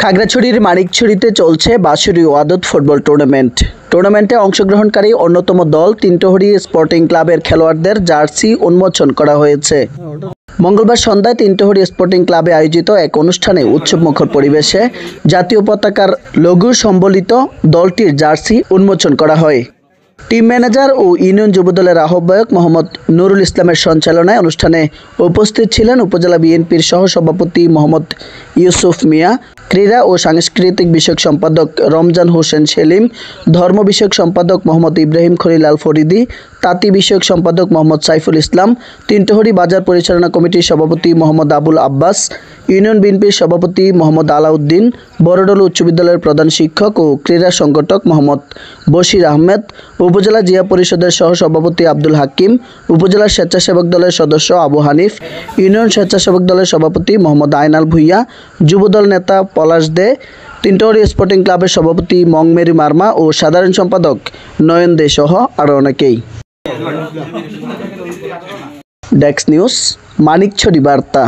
খাগড়াছড়ির মানিকছড়িতে চলছে বাঁশরী ওয়াদত ফুটবল টুর্নামেন্টে অংশগ্রহণকারী অন্যতম দল তিনটহরি স্পোর্টিং ক্লাবের খেলোয়াড়দের জার্সি উন্মোচন করা হয়েছে। মঙ্গলবার সন্ধ্যায় তিনটহরি স্পোর্টিং ক্লাবে আয়োজিত এক অনুষ্ঠানে উৎসবমুখর পরিবেশে জাতীয় পতাকার লঘু সম্বলিত দলটির জার্সি উন্মোচন করা হয়। টিম ম্যানেজার ও ইউনিয়ন যুবদলের আহ্বায়ক মোহাম্মদ নুরুল ইসলামের সঞ্চালনায় অনুষ্ঠানে উপস্থিত ছিলেন উপজেলা বিএনপির সহসভাপতি মোহাম্মদ ইউসুফ মিয়া, ক্রীড়া ও সাংস্কৃতিক বিষয়ক সম্পাদক রমজান হোসেন সেলিম, ধর্ম বিষয়ক সম্পাদক মোহাম্মদ ইব্রাহিম খলিল আল ফরিদি, তাঁতি বিষয়ক সম্পাদক মোহাম্মদ সাইফুল ইসলাম, তিনটহরি বাজার পরিচালনা কমিটির সভাপতি মোহাম্মদ আবুল আব্বাস, ইউনিয়ন বিএনপির সভাপতি মোহাম্মদ আলাউদ্দিন, বড়ডোল উচ্চ বিদ্যালয়ের প্রধান শিক্ষক ও ক্রীড়া সংগঠক মোহাম্মদ বশির আহমেদ, উপজেলা জিয়া পরিষদের সহসভাপতি আব্দুল হাকিম, উপজেলা স্বেচ্ছাসেবক দলের সদস্য আবু হানিফ, ইউনিয়ন স্বেচ্ছাসেবক দলের সভাপতি মোহাম্মদ আইনাল ভুইয়া, যুবদল নেতা পলাশ দে, তিনটহরি স্পোর্টিং ক্লাবের সভাপতি মংমেরি মার্মা ও সাধারণ সম্পাদক নয়ন দে সহ আরও অনেকেই। ডেস্ক নিউজ, মানিকছড়ি বার্তা।